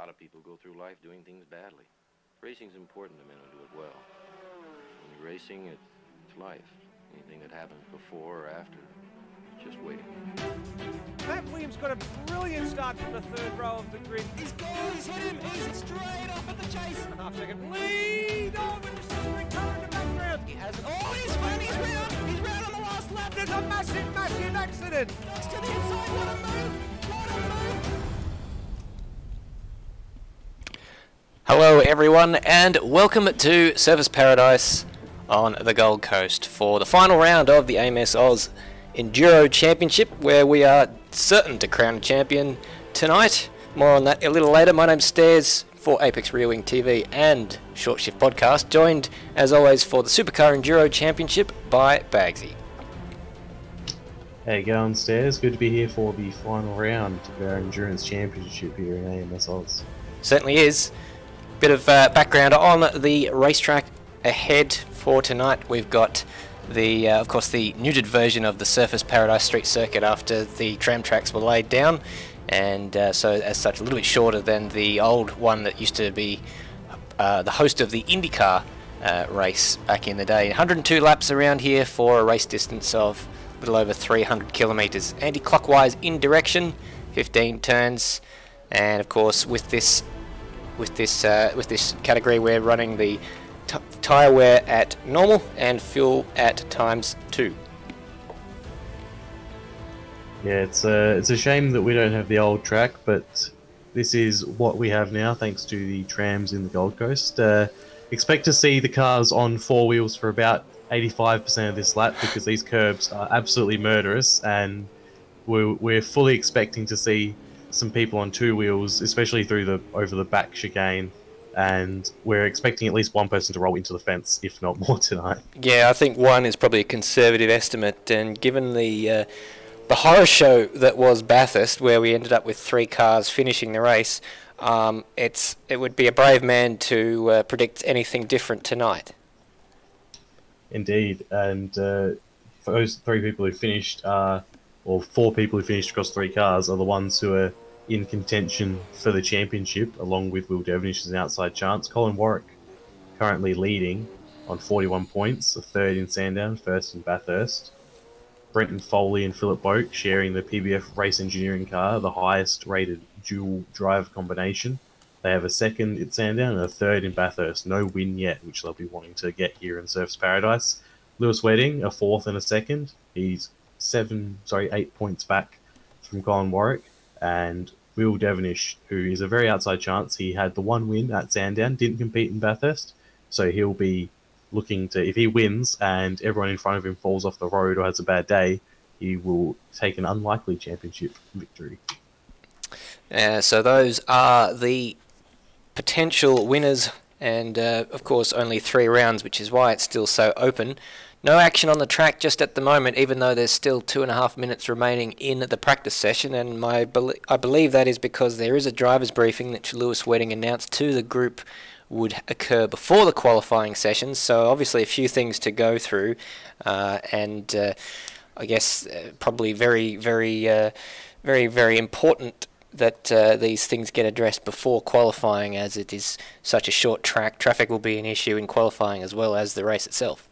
lot of people go through life doing things badly. Racing's important to men who do it well. When you're racing, it's life. Anything that happens before or after, it's just waiting. Matt Williams got a brilliant start from the third row of the grid. He's gone, he's hit him, he's straight off at the chase. A half-second lead. Oh, with the simmering car in the background. He has it. Oh, he's round on the last lap. There's a massive, massive accident. Next to the inside, what a move, what a move. Hello everyone and welcome to Surfers Paradise on the Gold Coast for the final round of the AMSOZ Enduro Championship, where we are certain to crown a champion tonight. More on that a little later. My name's Stairs for Apex Rear Wing TV and Short Shift Podcast, joined as always for the Supercar Enduro Championship by Bagzy. Hey, going Stairs, good to be here for the final round of our Endurance Championship here in AMSOZ. Certainly is. Bit of background on the racetrack ahead for tonight. We've got the, of course, the neutered version of the Surfers Paradise Street Circuit after the tram tracks were laid down, and so as such a little bit shorter than the old one that used to be the host of the IndyCar race back in the day. 102 laps around here for a race distance of a little over 300 kilometres. Anti-clockwise in direction, 15 turns, and of course with this category we're running the tyre wear at normal and fuel at ×2. Yeah, it's a shame that we don't have the old track, but this is what we have now thanks to the trams in the Gold Coast. Expect to see the cars on four wheels for about 85% of this lap because these curbs are absolutely murderous, and we're fully expecting to see some people on two wheels, especially through the over the back chicane, and we're expecting at least one person to roll into the fence, if not more, tonight. Yeah, I think one is probably a conservative estimate, and given the horror show that was Bathurst, where we ended up with three cars finishing the race, it would be a brave man to predict anything different tonight. Indeed, and for those three people who finished, or four people who finished across three cars, are the ones who are in contention for the championship, along with Will Devenish as an outside chance. Colin Warwick currently leading on 41 points, a third in Sandown, first in Bathurst. Brenton, Foley and Phillip Boak sharing the PBF Race Engineering car, the highest rated dual drive combination. They have a second in Sandown and a third in Bathurst. No win yet, which they'll be wanting to get here in Surfers Paradise. Lewis Wedding, a fourth and a second. He's 8 points back from Colin Warwick. And Will Devenish, who is a very outside chance. He had the one win at Sandown, didn't compete in Bathurst, so he'll be looking to, if he wins and everyone in front of him falls off the road or has a bad day, he will take an unlikely championship victory. So those are the potential winners, and of course only 3 rounds, which is why it's still so open. No action on the track just at the moment, even though there's still 2.5 minutes remaining in the practice session, and I believe that is because there is a driver's briefing that Lewis Wedding announced to the group would occur before the qualifying sessions, so obviously a few things to go through, and I guess probably very important that these things get addressed before qualifying, as it is such a short track. Traffic will be an issue in qualifying as well as the race itself.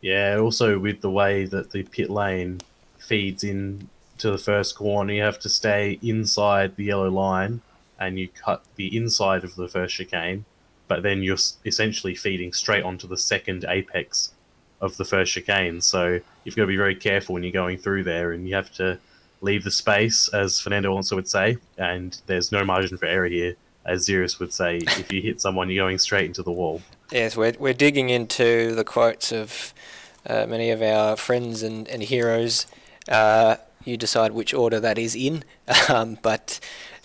Yeah, also with the way that the pit lane feeds in to the first corner, you have to stay inside the yellow line and you cut the inside of the first chicane, but then you're essentially feeding straight onto the second apex of the first chicane. So you've got to be very careful when you're going through there, and you have to leave the space, as Fernando also would say, and there's no margin for error here, as Xerus would say. If you hit someone, you're going straight into the wall. Yes, we're digging into the quotes of many of our friends and heroes. You decide which order that is in, but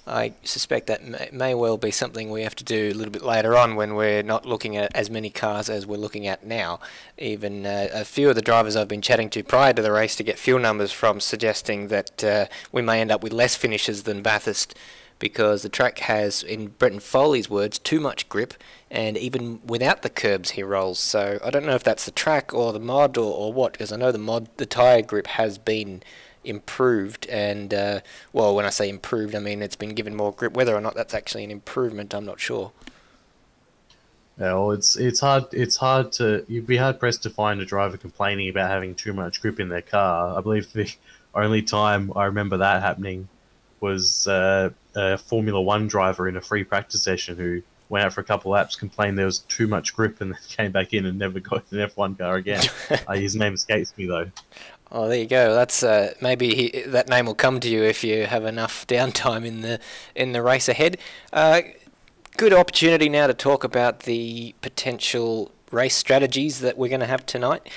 I suspect that may well be something we have to do a little bit later on when we're not looking at as many cars as we're looking at now. Even a few of the drivers I've been chatting to prior to the race to get fuel numbers from suggesting that we may end up with less finishes than Bathurst, because the track has, in Brenton Foley's words, too much grip, and even without the curbs he rolls. So I don't know if that's the track or the mod or what, because I know the tyre grip has been improved. And well, when I say improved, I mean it's been given more grip. Whether or not that's actually an improvement, I'm not sure. Yeah, well, it's hard to, you'd be hard pressed to find a driver complaining about having too much grip in their car. I believe the only time I remember that happening was a Formula One driver in a free practice session who went out for a couple of laps, complained there was too much grip, and then came back in and never got an F1 car again. His name escapes me though. Oh, there you go. That's maybe that name will come to you if you have enough downtime in the race ahead. Good opportunity now to talk about the potential race strategies that we're going to have tonight.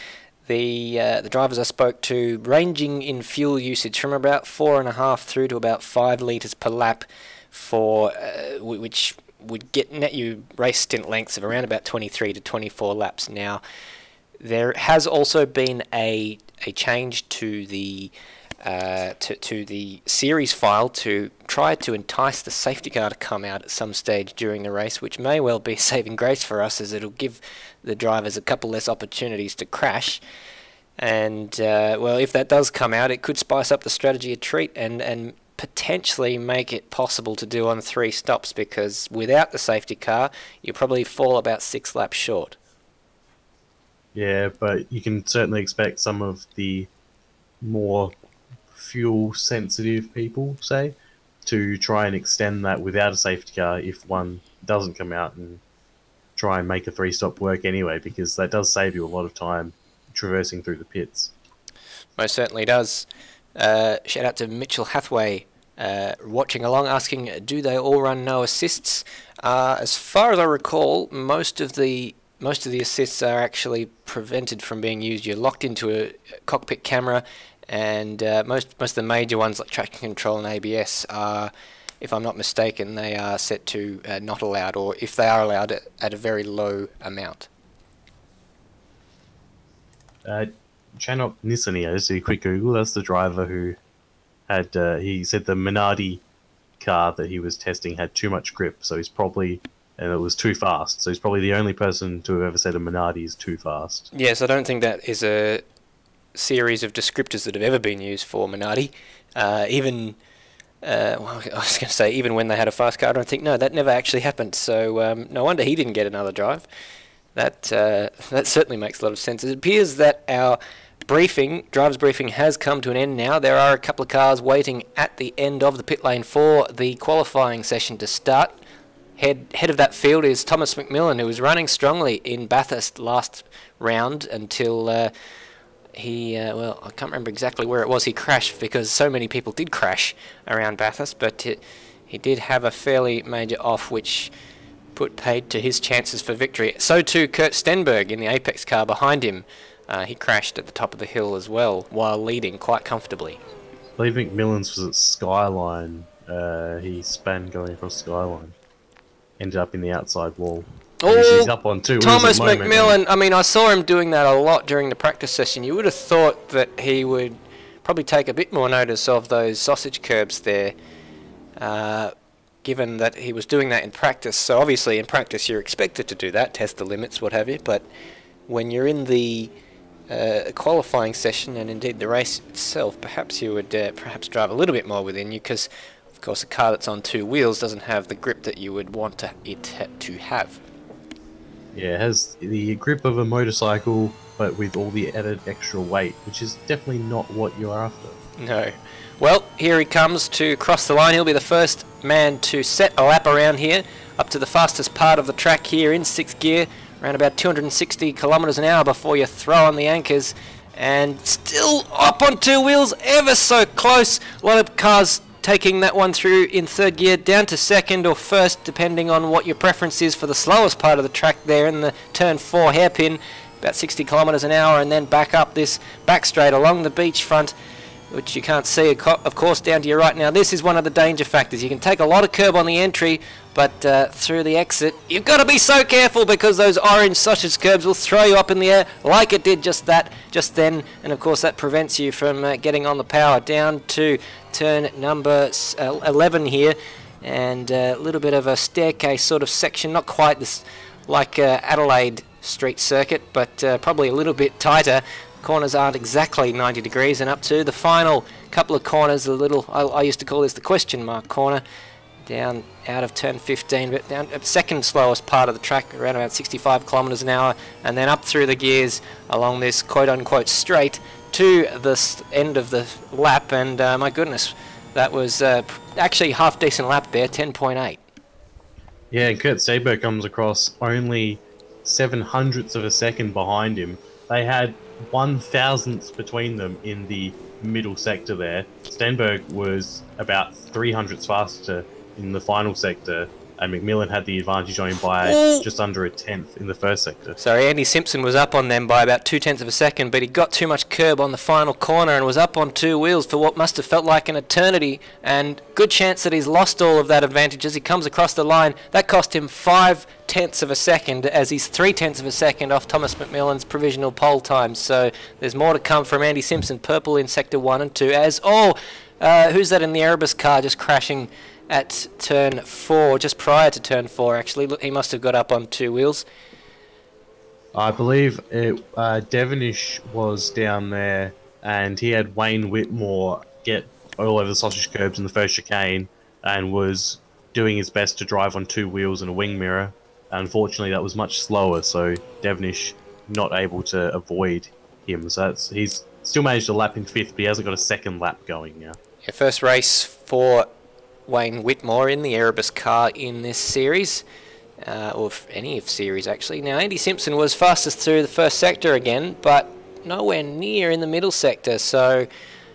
The drivers I spoke to, ranging in fuel usage from about 4.5 through to about 5 litres per lap, for which would net you race stint lengths of around about 23 to 24 laps. Now, there has also been a change to the to the series file to try to entice the safety car to come out at some stage during the race, which may well be a saving grace for us, as it'll give the drivers a couple less opportunities to crash. And well, if that does come out, it could spice up the strategy a treat and potentially make it possible to do on 3 stops, because without the safety car you probably fall about 6 laps short. Yeah, but you can certainly expect some of the more fuel sensitive people, say, to try and extend that without a safety car if one doesn't come out, and try and make a 3-stop work anyway, because that does save you a lot of time traversing through the pits. Most certainly does. Shout out to Mitchell Hathaway watching along, asking, do they all run no assists? As far as I recall, most of the assists are actually prevented from being used. You're locked into a cockpit camera, and most of the major ones like traction control and ABS are, if I'm not mistaken, they are set to not allowed, or if they are allowed, at a very low amount. Chanok Nissany, I just did a quick Google. That's the driver who had, he said the Minardi car that he was testing had too much grip, so he's probably, and it was too fast. So he's probably the only person to have ever said a Minardi is too fast. Yes, I don't think that is a series of descriptors that have ever been used for Minardi. Even, well, I was going to say, even when they had a fast car, I don't think, no, that never actually happened. So no wonder he didn't get another drive. That certainly makes a lot of sense. It appears that our driver's briefing has come to an end now. There are a couple of cars waiting at the end of the pit lane for the qualifying session to start. Head of that field is Thomas McMillan, who was running strongly in Bathurst last round until well, I can't remember exactly where it was he crashed, because so many people did crash around Bathurst, but he did have a fairly major off, which put paid to his chances for victory. So too Kurt Stenberg in the Apex car behind him. He crashed at the top of the hill as well, while leading quite comfortably. I believe McMillan's was at Skyline. He span going across Skyline. Ended up in the outside wall. Oh, he's up on 2 wheels Thomas at the moment, McMillan. I mean, I saw him doing that a lot during the practice session. You would have thought that he would probably take a bit more notice of those sausage curbs there, given that he was doing that in practice. So obviously in practice you're expected to do that, test the limits, what have you, but when you're in the qualifying session, and indeed the race itself, perhaps you would perhaps drive a little bit more within you, because of course a car that's on 2 wheels doesn't have the grip that you would want it to have. Yeah, it has the grip of a motorcycle, but with all the added extra weight, which is definitely not what you're after. No. Well, here he comes to cross the line. He'll be the first man to set a lap around here, up to the fastest part of the track here in 6th gear, around about 260 kilometres an hour before you throw on the anchors, and still up on 2 wheels, ever so close. A lot of cars taking that one through in 3rd gear, down to 2nd or 1st, depending on what your preference is for the slowest part of the track there in the turn 4 hairpin, about 60 kilometres an hour, and then back up this back straight along the beachfront, which you can't see, of course, down to your right. Now, this is one of the danger factors. You can take a lot of curb on the entry, but through the exit, you've got to be so careful, because those orange sausage curbs will throw you up in the air like it did just then, and of course that prevents you from getting on the power. Down to turn number 11 here, and a little bit of a staircase sort of section, not quite this like Adelaide Street circuit, but probably a little bit tighter. corners aren't exactly 90 degrees, and up to the final couple of corners, a little, I used to call this the question mark corner, down out of turn 15, but down at the second slowest part of the track, around about 65 kilometres an hour, and then up through the gears along this quote-unquote straight to the end of the lap, and my goodness, that was actually half-decent lap there, 10.8. Yeah, and Kurt Stenberg comes across only 0.07 of a second behind him. They had 1,000th between them in the middle sector there. Stenberg was about 300ths faster in the final sector, and McMillan had the advantage on him by just under 1/10 in the first sector. Sorry, Andy Simpson was up on them by about 0.2 of a second, but he got too much curb on the final corner and was up on two wheels for what must have felt like an eternity, and good chance that he's lost all of that advantage as he comes across the line. That cost him 0.5 of a second, as he's 0.3 of a second off Thomas McMillan's provisional pole time. So there's more to come from Andy Simpson, purple in sector 1 and 2, as, who's that in the Erebus car just crashing at turn 4, just prior to turn 4 actually. Look, he must have got up on two wheels. I believe Devenish was down there, and he had Wayne Whitmore get all over the sausage curbs in the first chicane and was doing his best to drive on two wheels and a wing mirror. Unfortunately, that was much slower, so Devenish not able to avoid him. So he's still managed to lap in 5th, but he hasn't got a second lap going now. Yeah, first race for Wayne Whitmore in the Erebus car in this series, or any of series actually. Now Andy Simpson was fastest through the first sector again, but nowhere near in the middle sector, so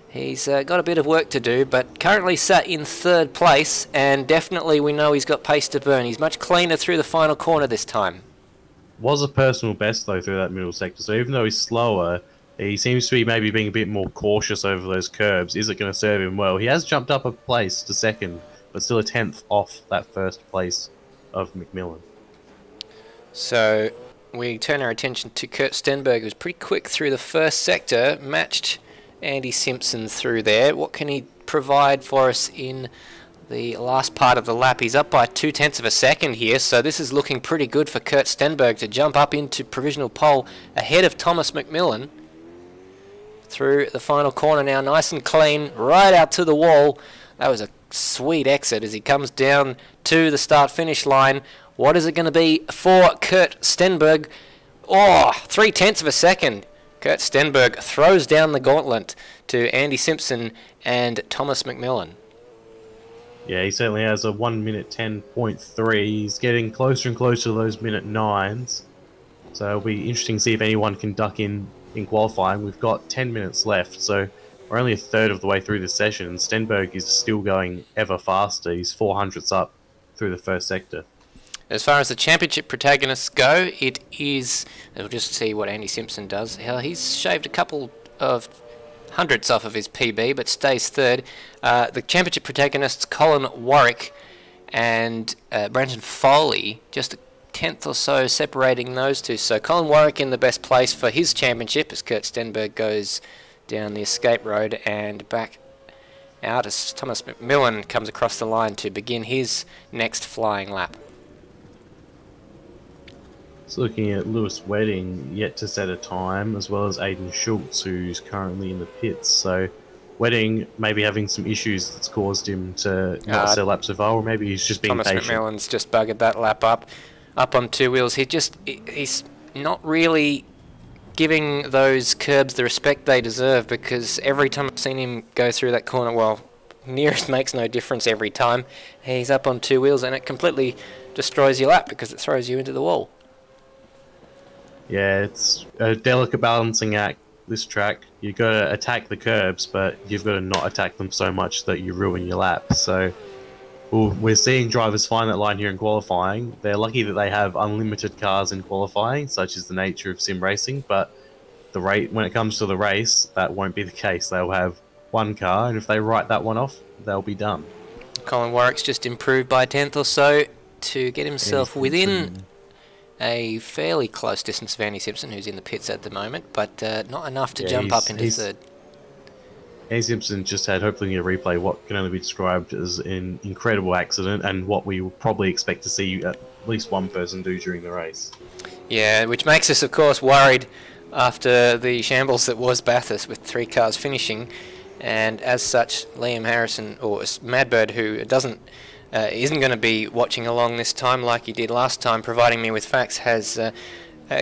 he's got a bit of work to do, but currently sat in 3rd place, and definitely we know he's got pace to burn. He's much cleaner through the final corner this time. Was a personal best though through that middle sector, so even though he's slower, he seems to be maybe being a bit more cautious over those curbs. Is it going to serve him well? He has jumped up a place to 2nd, but still 1/10 off that 1st place of McMillan. So we turn our attention to Kurt Stenberg, who's pretty quick through the first sector, matched Andy Simpson through there. What can he provide for us in the last part of the lap? He's up by 0.2 of a second here, so this is looking pretty good for Kurt Stenberg to jump up into provisional pole ahead of Thomas McMillan. Through the final corner now, nice and clean, right out to the wall. That was a sweet exit as he comes down to the start-finish line. What is it going to be for Kurt Stenberg? 0.3 of a second. Kurt Stenberg throws down the gauntlet to Andy Simpson and Thomas McMillan. Yeah, he certainly has a 1 minute 10.3. He's getting closer and closer to those minute 9s. So it'll be interesting to see if anyone can duck in qualifying. We've got 10 minutes left, so we're only 1/3 of the way through the session, and Stenberg is still going ever faster. He's 400ths up through the first sector. As far as the championship protagonists go, it is... We'll just see what Andy Simpson does. He's shaved a couple of hundredths off of his PB, but stays 3rd. The championship protagonists, Colin Warwick and Brenton Foley, just a 10th or so separating those two. So Colin Warwick in the best place for his championship as Kurt Stenberg goes down the escape road and back out as Thomas McMillan comes across the line to begin his next flying lap. So looking at Lewis Wedding, yet to set a time, as well as Aidan Schultz, who's currently in the pits. So Wedding maybe having some issues that's caused him to not set laps so far, or maybe he's just being patient. Thomas McMillan's just buggered that lap up on two wheels. He's not really giving those curbs the respect they deserve, because every time I've seen him go through that corner, well, nearest makes no difference every time. He's up on two wheels and it completely destroys your lap because it throws you into the wall. Yeah, it's a delicate balancing act, this track. You've got to attack the curbs, but you've got to not attack them so much that you ruin your lap. So we're seeing drivers find that line here in qualifying. They're lucky that they have unlimited cars in qualifying, such as the nature of sim racing, but when it comes to the race, that won't be the case. They'll have one car, and if they write that one off, they'll be done. Colin Warwick's just improved by a 10th or so to get himself within a fairly close distance of Andy Simpson, who's in the pits at the moment, but not enough to jump up into 3rd. Andy Simpson just had, hopefully, a replay what can only be described as an incredible accident, and what we will probably expect to see at least one person do during the race. Yeah, which makes us, of course, worried after the shambles that was Bathurst with 3 cars finishing, and as such, Liam Harrison, or Madbird, who isn't going to be watching along this time like he did last time, providing me with facts, has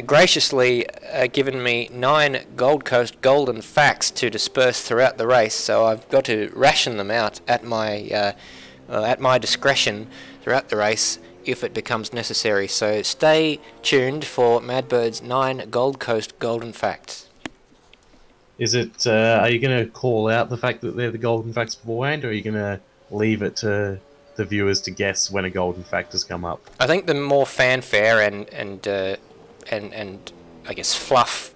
graciously given me 9 Gold Coast Golden facts to disperse throughout the race, so I've got to ration them out at my discretion throughout the race if it becomes necessary. So stay tuned for Madbird's 9 Gold Coast Golden facts. Is it? Are you going to call out the fact that they're the golden facts beforehand, or are you going to leave it to the viewers to guess when a golden fact has come up? I think the more fanfare and I guess fluff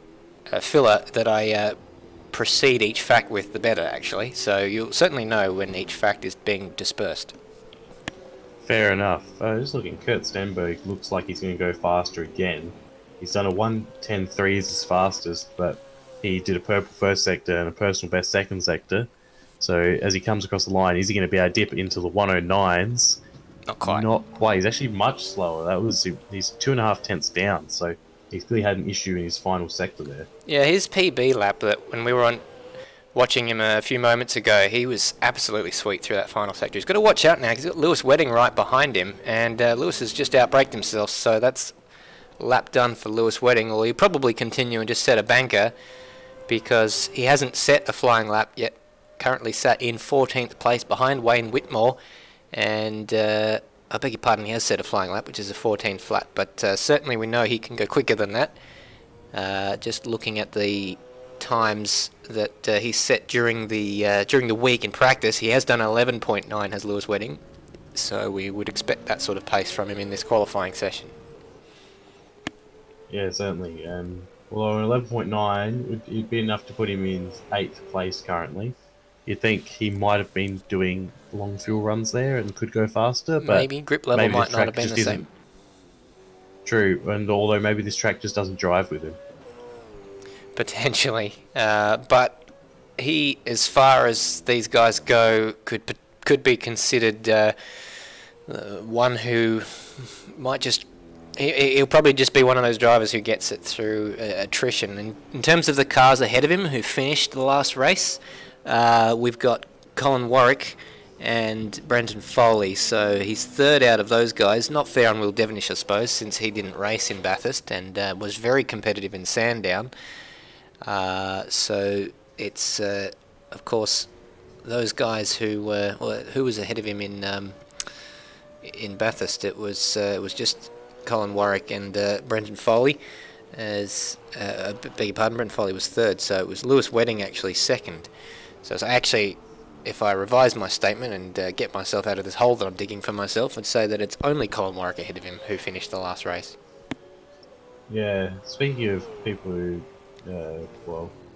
filler that I precede each fact with, the better, actually. So you'll certainly know when each fact is being dispersed. Fair enough. Just looking, Kurt Stenberg looks like he's going to go faster again. He's done a 1:10.3 as his fastest, but he did a purple first sector and a personal best second sector. So as he comes across the line, is he going to be able to dip into the 109s? Not quite. Not quite. He's actually much slower. He's 2.5 tenths down, so he clearly had an issue in his final sector there. Yeah, his PB lap, that when we were watching him a few moments ago, he was absolutely sweet through that final sector. He's got to watch out now. He's got Lewis Wedding right behind him, and Lewis has just outbraked himself, so that's lap done for Lewis Wedding. Or he'll probably continue and just set a banker, because he hasn't set a flying lap yet. Currently sat in 14th place behind Wayne Whitmore, and I beg your pardon, he has set a flying lap, which is a 14 flat, but certainly we know he can go quicker than that. Just looking at the times that he set during the week in practice, he has done 11.9 has Lewis Wedding, so we would expect that sort of pace from him in this qualifying session. Yeah, certainly. Although 11.9 would be enough to put him in 8th place currently. You'd think he might have been doing long fuel runs there and could go faster, but maybe grip level might not have been the same. True, and although maybe this track just doesn't drive with him. Potentially, but he, as far as these guys go, could be considered one who might just. He'll probably just be one of those drivers who gets it through attrition. And in terms of the cars ahead of him who finished the last race, we've got Colin Warwick and Brenton Foley. So he's third out of those guys. Not fair on Will Devenish, I suppose, since he didn't race in Bathurst and was very competitive in Sandown. So it's, of course, those guys who was ahead of him in Bathurst. It was just Colin Warwick and Brenton Foley. Beg your pardon, Brenton Foley was third, so it was Lewis Wedding actually second. So it's actually, if I revise my statement and get myself out of this hole that I'm digging for myself, I'd say that it's only Colin Warwick ahead of him who finished the last race. Yeah, speaking of people who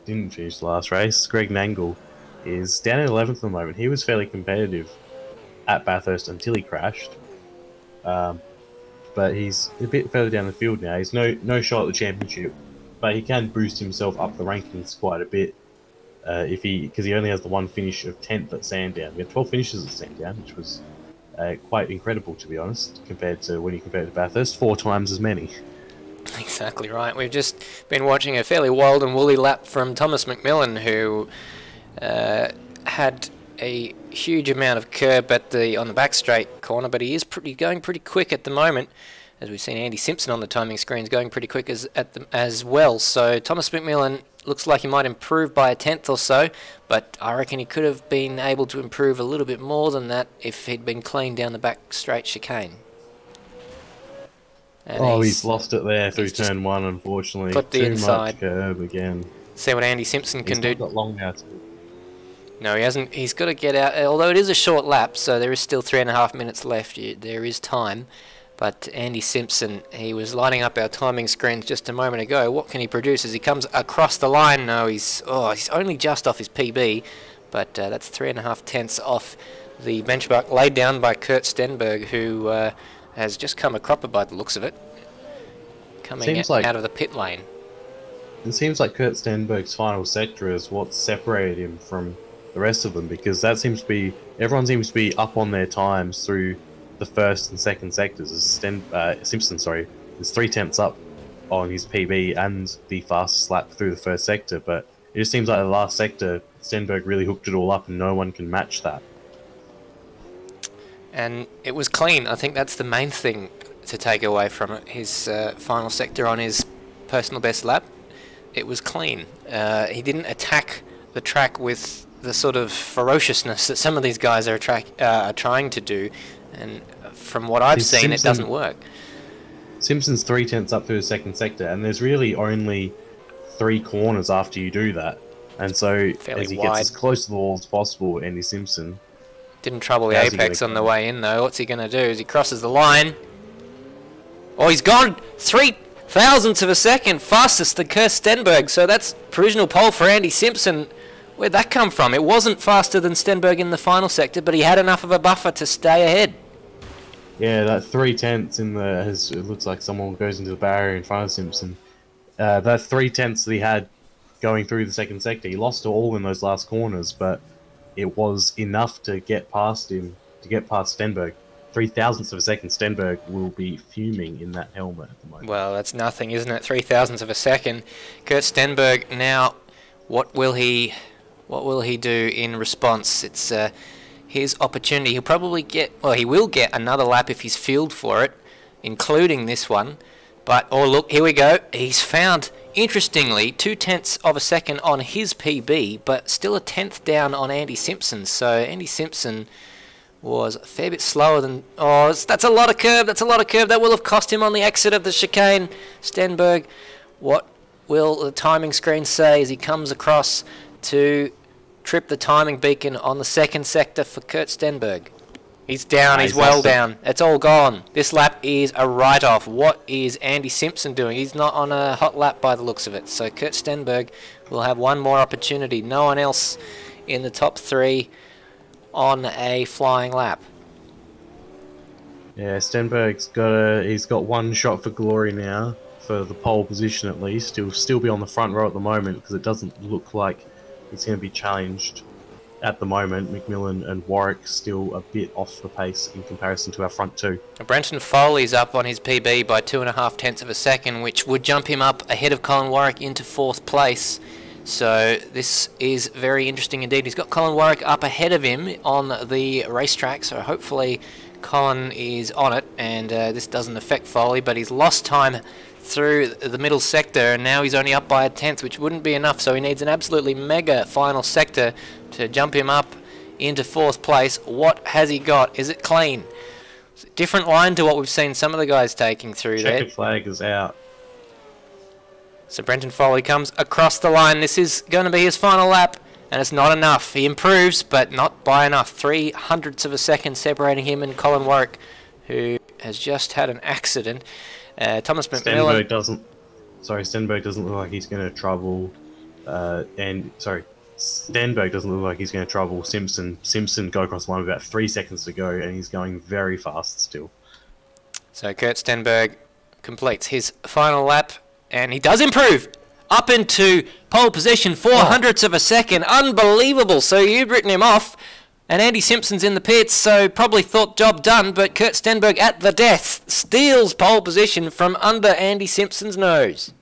didn't finish the last race, Greg Nangle is down in 11th at the moment. He was fairly competitive at Bathurst until he crashed. But he's a bit further down the field now. He's no shot at the championship, but he can boost himself up the rankings quite a bit because he only has the one finish of 10th at Sandown. We had 12 finishes at Sandown, which was quite incredible, to be honest, compared to when you compare it to Bathurst, 4 times as many. Exactly right. We've just been watching a fairly wild and woolly lap from Thomas McMillan, who had a huge amount of curb on the back straight corner, but he is going pretty quick at the moment, as we've seen Andy Simpson on the timing screens going pretty quick as well. So Thomas McMillan looks like he might improve by a 10th or so, but I reckon he could have been able to improve a little bit more than that if he'd been clean down the back straight chicane. And he's lost it there through turn 1, unfortunately. Put the inside. Much curb again. See what Andy Simpson can do. He's not got long now. No, he hasn't. He's got to get out. Although it is a short lap, so there is still 3.5 minutes left. There is time. But Andy Simpson, he was lighting up our timing screens just a moment ago. What can he produce as he comes across the line? No, he's only just off his PB, but that's 3.5 tenths off the benchmark laid down by Kurt Stenberg, who has just come a cropper by the looks of it, coming out of the pit lane. It seems like Kurt Stenberg's final sector is what separated him from the rest of them, because everyone seems to be up on their times through the first and second sectors. Simpson, is 3 tenths up on his PB and the fastest lap through the first sector, but it just seems like the last sector, Stenberg really hooked it all up and no one can match that. And it was clean. I think that's the main thing to take away from it. His final sector on his personal best lap, it was clean. He didn't attack the track with the sort of ferociousness that some of these guys are trying to do, and from what I've seen, it doesn't work. Simpson's 3/10 up through the second sector, and there's really only 3 corners after you do that. And so Fairly as he wide. gets as close to the wall as possible, Andy Simpson... Didn't trouble the apex on the way in, though. What's he going to do as he crosses the line? Oh, he's gone 3 thousandths of a second fastest than Kurt Stenberg, so that's provisional pole for Andy Simpson. Where'd that come from? It wasn't faster than Stenberg in the final sector, but he had enough of a buffer to stay ahead. Yeah, that 3/10 in the... it looks like someone goes into the barrier in front of Simpson. That 3/10 that he had going through the second sector, he lost all in those last corners, but it was enough to get past him, to get past Stenberg. 3 thousandths of a second, Stenberg will be fuming in that helmet at the moment. Well, that's nothing, isn't it? 3 thousandths of a second. Kurt Stenberg now, what will he do in response? It's his opportunity. He'll probably get, well, he will get another lap if he's fueled for it, including this one. But, oh look, here we go. He's found, interestingly, 0.2 of a second on his PB, but still a 10th down on Andy Simpson. So Andy Simpson was a fair bit slower than... Oh, that's a lot of curb. That's a lot of curb. That will have cost him on the exit of the chicane. Stenberg, what will the timing screen say as he comes across to trip the timing beacon on the second sector for Kurt Stenberg? He's down, he's well down. It's all gone. This lap is a write-off. What is Andy Simpson doing? He's not on a hot lap by the looks of it. So Kurt Stenberg will have one more opportunity. No one else in the top 3 on a flying lap. Yeah, Stenberg's he's got one shot for glory now, for the pole position at least. He'll still be on the front row at the moment because it doesn't look like he's going to be challenged at the moment. McMillan and Warwick still a bit off the pace in comparison to our front 2. Brenton Foley's up on his PB by 2.5 tenths of a second, which would jump him up ahead of Colin Warwick into 4th place. So this is very interesting indeed. He's got Colin Warwick up ahead of him on the racetrack, so hopefully Colin is on it, and this doesn't affect Foley, but he's lost time through the middle sector, and now he's only up by a 10th, which wouldn't be enough, so he needs an absolutely mega final sector to jump him up into 4th place. What has he got? Is it clean? Different line to what we've seen some of the guys taking through there. Checkered flag is out. So Brenton Foley comes across the line. This is going to be his final lap, and it's not enough. He improves, but not by enough. 3 hundredths of a second separating him and Colin Warwick, who has just had an accident. Thomas McMillan... Stenberg doesn't look like he's going to trouble... Stenberg doesn't look like he's going to trouble Simpson. Simpson go across the line with about 3 seconds to go, and he's going very fast still. So Kurt Stenberg completes his final lap, and he does improve up into pole position, 4 hundredths of a second. Unbelievable. So you'd written him off, and Andy Simpson's in the pits, so probably thought job done, but Kurt Stenberg at the death steals pole position from under Andy Simpson's nose.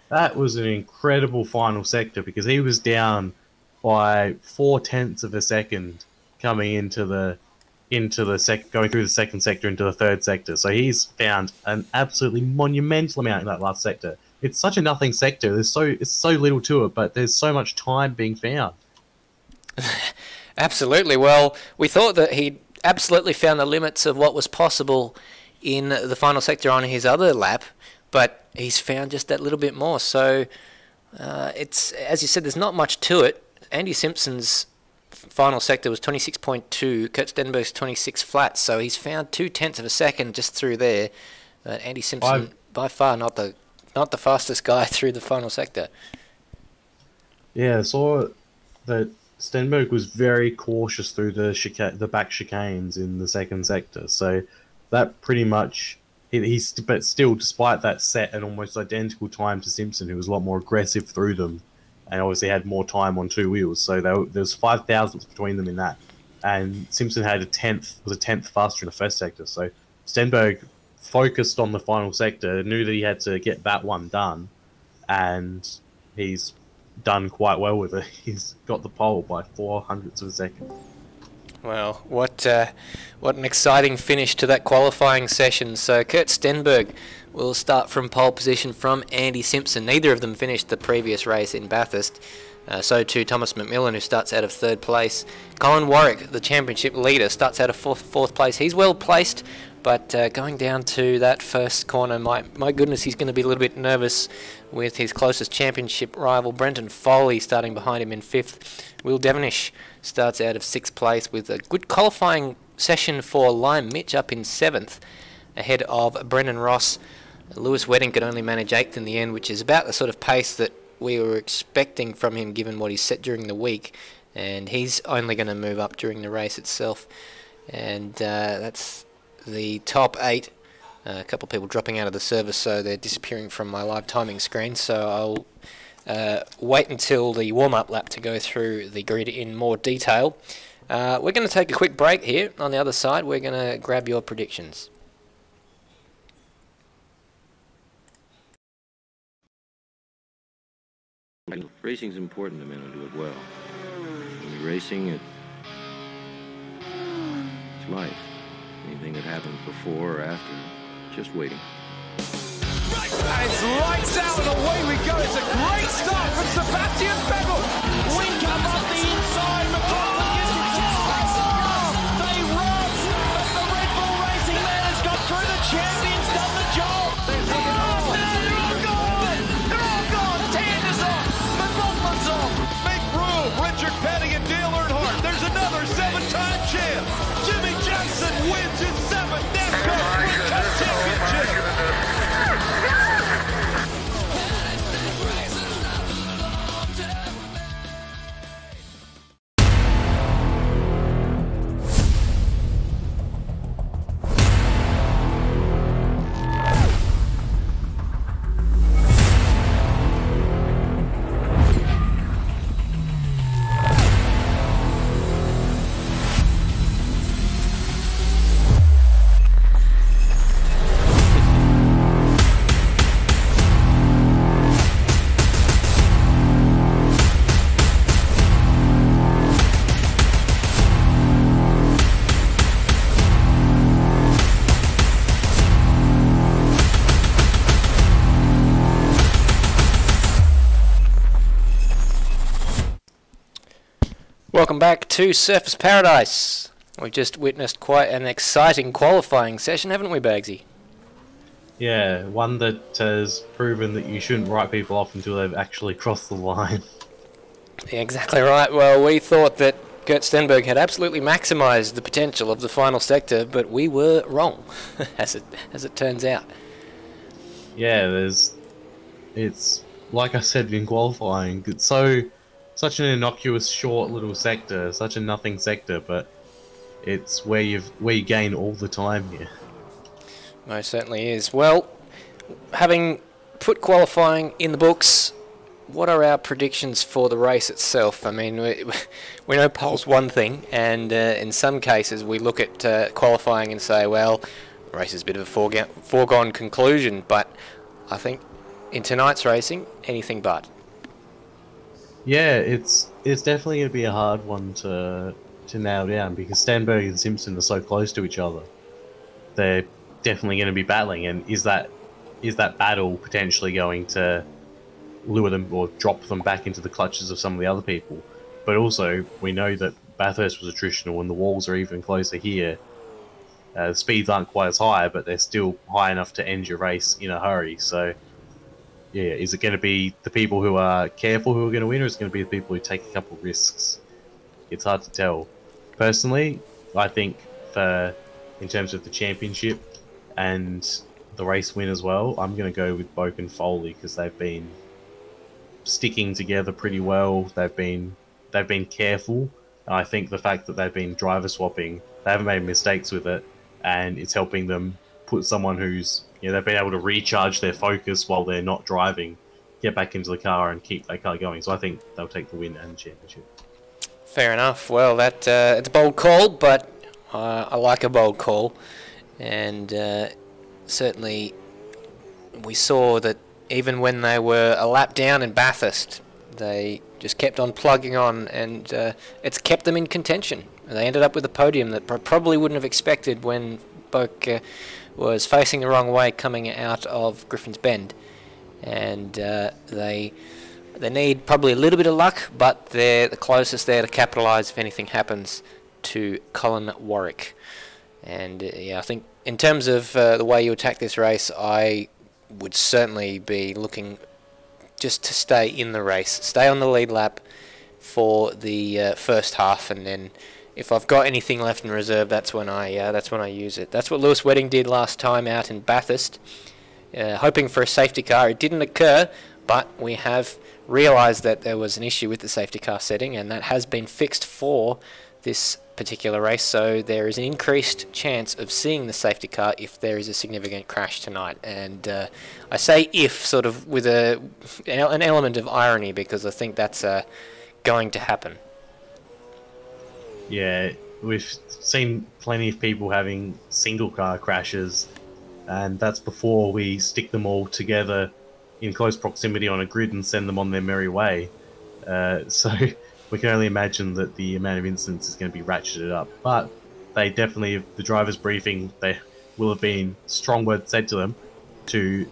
That was an incredible final sector because he was down by 0.4 of a second coming going through the second sector into the third sector. So he's found an absolutely monumental amount in that last sector. It's such a nothing sector. It's so little to it, but there's so much time being found. Absolutely. Well, we thought that he'd absolutely found the limits of what was possible in the final sector on his other lap, but he's found just that little bit more. So it's, as you said, there's not much to it. Andy Simpson's final sector was 26.2, Kurt Stenberg's 26 flat, so he's found 0.2 of a second just through there. Andy Simpson, by far not the fastest guy through the final sector. Yeah, I saw that Stenberg was very cautious through the back chicanes in the second sector, so that pretty much... But still, despite that, set an almost identical time to Simpson, who was a lot more aggressive through them, and obviously had more time on 2 wheels. So there was 5 thousandths between them in that, and Simpson had was a tenth faster in the first sector. So Stenberg focused on the final sector, knew that he had to get that one done, and he's done quite well with it. He's got the pole by 0.04 of a second. Well, what an exciting finish to that qualifying session. So Kurt Stenberg will start from pole position from Andy Simpson. Neither of them finished the previous race in Bathurst. So too Thomas McMillan, who starts out of 3rd place. Colin Warwick, the championship leader, starts out of 4th place. He's well placed, but going down to that first corner, my goodness, he's going to be a little bit nervous with his closest championship rival, Brenton Foley, starting behind him in 5th. Will Devenish starts out of 6th place with a good qualifying session for Lime Mitch up in 7th, ahead of Brendan Ross. Lewis Wedding could only manage 8th in the end, which is about the sort of pace that we were expecting from him given what he set during the week, and he's only going to move up during the race itself. And that's the top 8. A couple of people dropping out of the service, so they're disappearing from my live timing screen, so I'll wait until the warm-up lap to go through the grid in more detail. We're going to take a quick break here. On the other side, we're going to grab your predictions. Racing's important to men who do it well. When you're racing, it's life. Anything that happens before or after, just waiting. And it's lights out and away we go. It's a great start from Sebastian Vettel. We come up the inside. McLaughlin uses it. They run, but the Red Bull Racing man has got through. The champion's done the job. They're all gone. They're all gone. Tander's off. McLaughlin's off. Make room. Richard Petty and Dale Earnhardt. There's another 7-time champ. Jimmy Johnson wins his 7th NASCAR Sprint Cup championship. Welcome back to Surfers Paradise. We've just witnessed quite an exciting qualifying session, haven't we, Bagzy? Yeah, one that has proven that you shouldn't write people off until they've actually crossed the line. Yeah, exactly right. Well, we thought that Kurt Stenberg had absolutely maximised the potential of the final sector, but we were wrong, as it turns out. Yeah, it's like I said in qualifying, it's such an innocuous, short little sector, such a nothing sector, but it's where you gain all the time here. Most certainly is. Well, having put qualifying in the books, what are our predictions for the race itself? I mean, we know pole's one thing, and in some cases we look at qualifying and say, well, the race is a bit of a foregone conclusion, but I think in tonight's racing, anything but. Yeah, it's definitely going to be a hard one to nail down because Stenberg and Simpson are so close to each other. They're definitely going to be battling, and is that battle potentially going to lure them or drop them back into the clutches of some of the other people? But also, we know that Bathurst was attritional and the walls are even closer here. The speeds aren't quite as high, but they're still high enough to end your race in a hurry. So, yeah, is it going to be the people who are careful who are going to win, or is it going to be the people who take a couple of risks? It's hard to tell. Personally, I think in terms of the championship and the race win as well, I'm going to go with Boak and Foley because they've been sticking together pretty well. They've been careful. And I think the fact that they've been driver swapping, they haven't made mistakes with it, and it's helping them put someone who's, they've been able to recharge their focus while they're not driving, get back into the car and keep that car going. So I think they'll take the win and the championship. Fair enough. Well, it's a bold call, but I like a bold call. And certainly we saw that even when they were a lap down in Bathurst, they just kept on plugging on, and it's kept them in contention. They ended up with a podium that probably wouldn't have expected when Boak was facing the wrong way coming out of Griffin's Bend. And they need probably a little bit of luck, but they're the closest there to capitalise if anything happens to Colin Warwick. And yeah, I think in terms of the way you attack this race, I would certainly be looking just to stay in the race, stay on the lead lap for the first half, and then if I've got anything left in reserve, that's when I use it. That's what Lewis Wedding did last time out in Bathurst, hoping for a safety car. It didn't occur, but we have realised that there was an issue with the safety car setting, and that has been fixed for this particular race, so there is an increased chance of seeing the safety car if there is a significant crash tonight. And I say if sort of with an element of irony, because I think that's going to happen. Yeah, we've seen plenty of people having single car crashes, and that's before we stick them all together in close proximity on a grid and send them on their merry way. So we can only imagine that the amount of incidents is going to be ratcheted up. But they definitely, the driver's briefing, they will have been strong words said to them to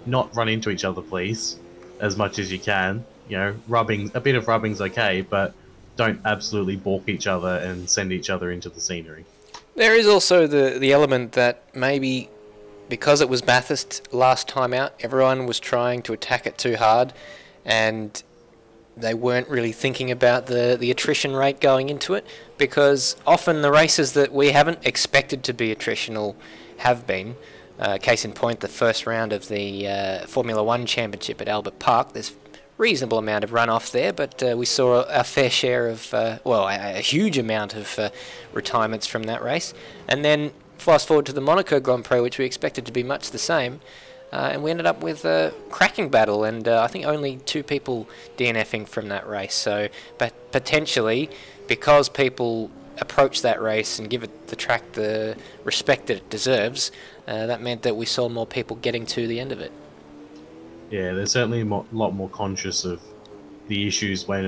not run into each other, please, as much as you can. You know, a bit of rubbing's okay, but don't absolutely balk each other and send each other into the scenery. There is also the element that maybe because it was Bathurst last time out, everyone was trying to attack it too hard, and they weren't really thinking about the attrition rate going into it, because often the races that we haven't expected to be attritional have been. Case in point, the first round of the Formula 1 Championship at Albert Park. There's reasonable amount of runoff there, but we saw a fair share of, a huge amount of retirements from that race. And then fast forward to the Monaco Grand Prix, which we expected to be much the same. And we ended up with a cracking battle, and I think only 2 people DNFing from that race. So, but potentially, because people approach that race and give it the track the respect that it deserves, that meant that we saw more people getting to the end of it. Yeah, they're certainly a lot more conscious of the issues when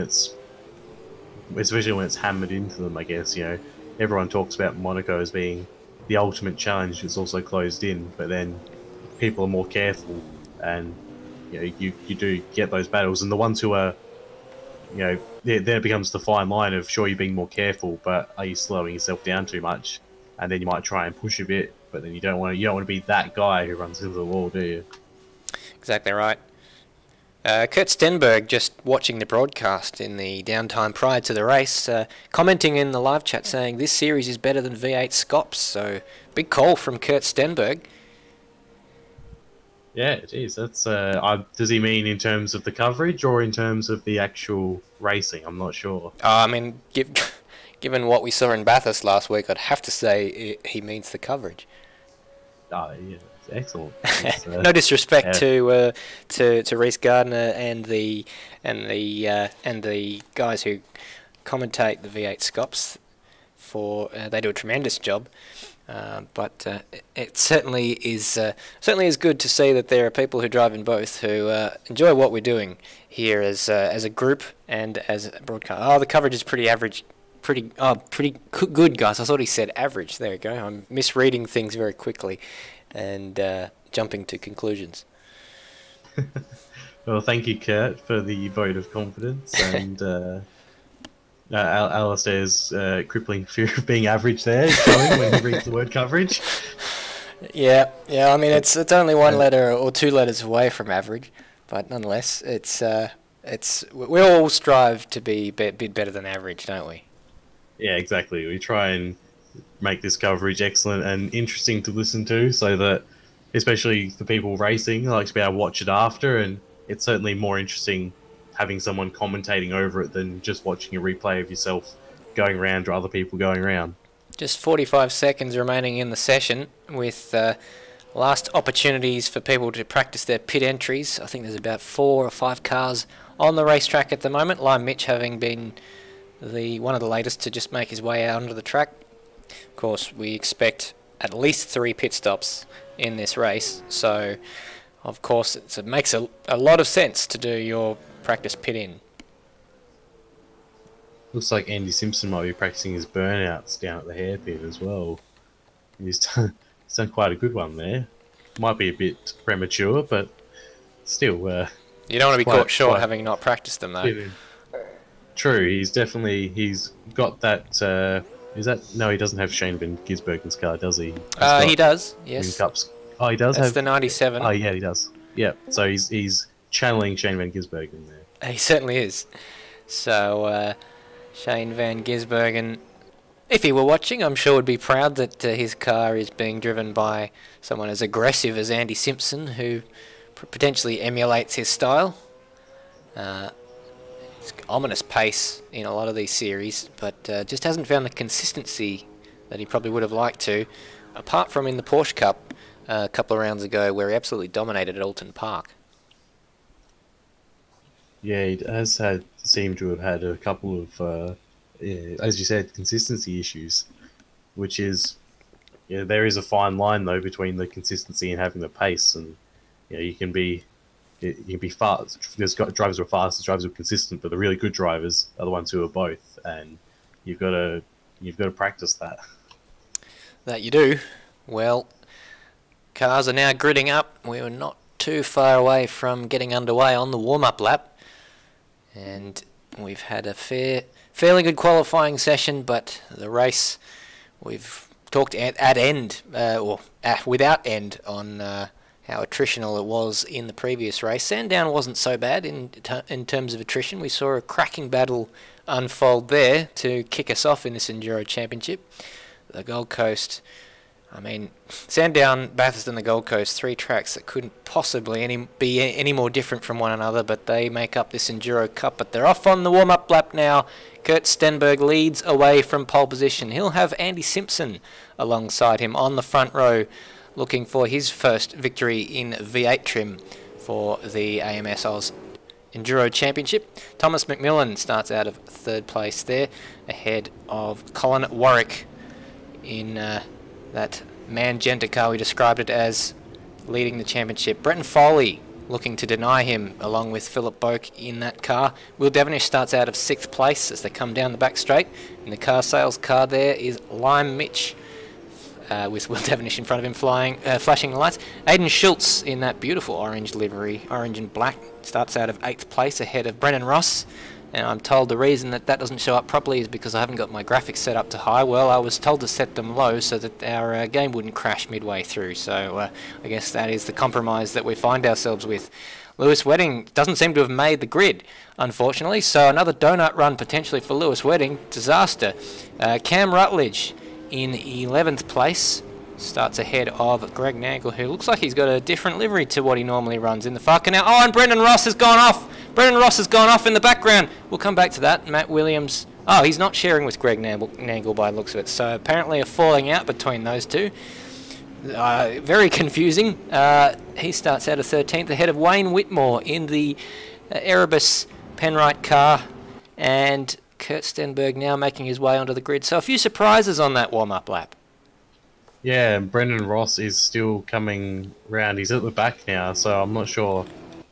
especially when it's hammered into them, I guess. You know, everyone talks about Monaco as being the ultimate challenge. It's also closed in, but then people are more careful, and you know, you do get those battles, and the ones who are, you know, there becomes the fine line of, sure, you're being more careful, but are you slowing yourself down too much? And then you might try and push a bit, but then you don't want to be that guy who runs into the wall, do you? Exactly right. Kurt Stenberg, just watching the broadcast in the downtime prior to the race, commenting in the live chat saying this series is better than V8 Scops. So big call from Kurt Stenberg. Yeah, it is. That's does he mean in terms of the coverage or in terms of the actual racing? I'm not sure. I mean, given what we saw in Bathurst last week, I'd have to say he means the coverage. Oh, yeah, excellent. No disrespect to Reece Gardner and the guys who commentate the V8 Scops. They do a tremendous job. But it certainly is good to see that there are people who drive in both who enjoy what we're doing here as a group and as a broadcast. Oh, the coverage is pretty average, pretty good, guys. I thought he said average. There we go. I'm misreading things very quickly and jumping to conclusions. Well, thank you, Kurt, for the vote of confidence, and Alistair's crippling fear of being average there, showing when he reads the word coverage. Yeah. I mean, it's only one letter or 2 letters away from average, but nonetheless, we all strive to be a bit better than average, don't we? Yeah, exactly. We try and make this coverage excellent and interesting to listen to, so that, especially for people racing, like to be able to watch it after, and it's certainly more interesting having someone commentating over it than just watching a replay of yourself going around or other people going around. Just 45 seconds remaining in the session, with last opportunities for people to practice their pit entries. I think there's about 4 or 5 cars on the racetrack at the moment, Lime Mitch having been one of the latest to just make his way out onto the track. Of course, we expect at least 3 pit stops in this race. So, of course, it makes a lot of sense to do your practice pit in. Looks like Andy Simpson might be practicing his burnouts down at the hairpin as well. He's done quite a good one there. Might be a bit premature, but still. You don't want to be caught short having not practiced them, though. True, he's got that. No, he doesn't have Shane Van Gisbergen's car, does he? He does. Yes. Cups. Oh, he does. That's the 97. Oh, yeah, he does. Yeah. So he's channeling Shane Van Gisbergen there. He certainly is. So Shane Van Gisbergen, if he were watching, I'm sure would be proud that his car is being driven by someone as aggressive as Andy Simpson, who potentially emulates his style. It's ominous pace in a lot of these series, but just hasn't found the consistency that he probably would have liked to, apart from in the Porsche Cup a couple of rounds ago where he absolutely dominated at Alton Park. Yeah, he seemed to have had a couple of, as you said, consistency issues, which is, there is a fine line though between the consistency and having the pace, and you can be fast. There's drivers who are fast, there's drivers who are consistent, but the really good drivers are the ones who are both, and you've got to practice that. That you do. Well, cars are now gridding up. We were not too far away from getting underway on the warm-up lap, and we've had a fairly good qualifying session, but the race we've talked without end on how attritional it was in the previous race. Sandown wasn't so bad in terms of attrition. We saw a cracking battle unfold there to kick us off in this Enduro Championship. The Gold Coast, Sandown, Bathurst and the Gold Coast, 3 tracks that couldn't possibly be any more different from one another, but they make up this Enduro Cup. But they're off on the warm-up lap now. Kurt Stenberg leads away from pole position. He'll have Andy Simpson alongside him on the front row, looking for his first victory in V8 trim for the AMSOZ Enduro Championship. Thomas McMillan starts out of 3rd place there, ahead of Colin Warwick in that magenta car we described it as, leading the championship. Brenton Foley looking to deny him, along with Phillip Boak in that car. Will Devenish starts out of 6th place as they come down the back straight. In the car sales car there is Lime Mitch, with Will Devenish in front of him flashing the lights. Aidan Schultz in that beautiful orange livery, orange and black, starts out of 8th place ahead of Brennan Ross. And I'm told the reason that doesn't show up properly is because I haven't got my graphics set up to high. Well, I was told to set them low so that our game wouldn't crash midway through. So I guess that is the compromise that we find ourselves with. Lewis Wedding doesn't seem to have made the grid, unfortunately. So another donut run potentially for Lewis Wedding. Disaster. Cam Rutledge in 11th place, starts ahead of Greg Nagle, who looks like he's got a different livery to what he normally runs in the far canal. Oh, and Brendan Ross has gone off. Brendan Ross has gone off in the background. We'll come back to that. Matt Williams. Oh, he's not sharing with Greg Nagle by the looks of it. So apparently a falling out between those two. Very confusing. He starts out of 13th ahead of Wayne Whitmore in the Erebus Penrite car. And Kurt Stenberg now making his way onto the grid. So a few surprises on that warm-up lap. Yeah, and Brendan Ross is still coming round. He's at the back now, so I'm not sure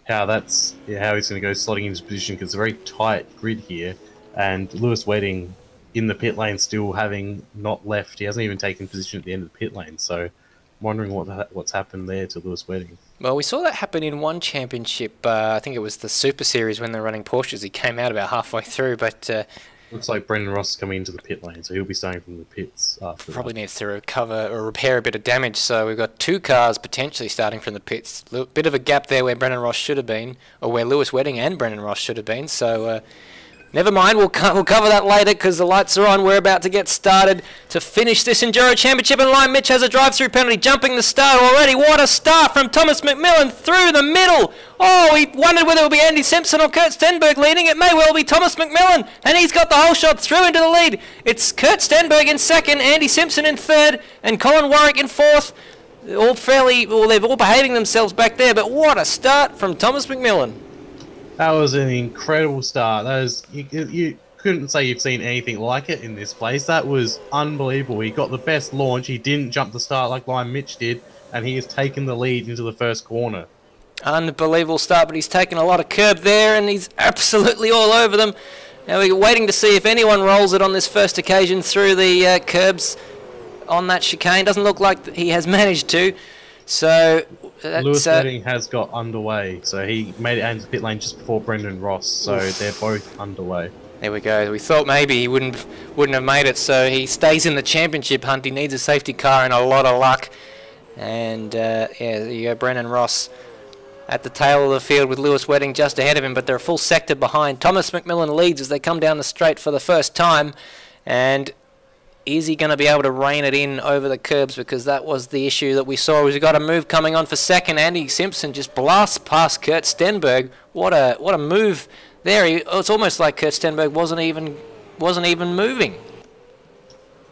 how he's going to go slotting into position, because it's a very tight grid here. And Lewis Wedding in the pit lane still having not left. He hasn't even taken position at the end of the pit lane. So I'm wondering what's happened there to Lewis Wedding. Well, we saw that happen in one championship. I think it was the Super Series when they're running Porsches. He came out about halfway through, but looks like Brendan Ross is coming into the pit lane, so he'll be starting from the pits after probably that. Needs to recover or repair a bit of damage. So we've got 2 cars potentially starting from the pits. Bit of a gap there where Brendan Ross should have been, or where Lewis Wedding and Brendan Ross should have been. So never mind, we'll cover that later because the lights are on. We're about to get started to finish this Enduro Championship, and Lime Mitch has a drive-through penalty, jumping the start already. What a start from Thomas McMillan through the middle. Oh, he wondered whether it would be Andy Simpson or Kurt Stenberg leading. It may well be Thomas McMillan, and he's got the whole shot through into the lead. It's Kurt Stenberg in 2nd, Andy Simpson in 3rd, and Colin Warwick in 4th. They're all behaving themselves back there, but what a start from Thomas McMillan. That was an incredible start. You couldn't say you've seen anything like it in this place. That was unbelievable. He got the best launch. He didn't jump the start like Lion Mitch did, and he has taken the lead into the first corner. Unbelievable start, but he's taken a lot of curb there, and he's absolutely all over them. Now we're waiting to see if anyone rolls it on this first occasion through the curbs on that chicane. Doesn't look like he has managed to. So Lewis Wedding has got underway, so he made it into the pit lane just before Brendan Ross. So they're both underway. There we go. We thought maybe he wouldn't have made it, so he stays in the championship hunt. He needs a safety car and a lot of luck. And yeah, there you go, Brendan Ross at the tail of the field with Lewis Wedding just ahead of him, but they're a full sector behind. Thomas McMillan leads as they come down the straight for the first time. And is he going to be able to rein it in over the curbs? Because that was the issue that we saw. We've got a move coming on for second. Andy Simpson just blasts past Kurt Stenberg. What a move there. It's almost like Kurt Stenberg wasn't even moving.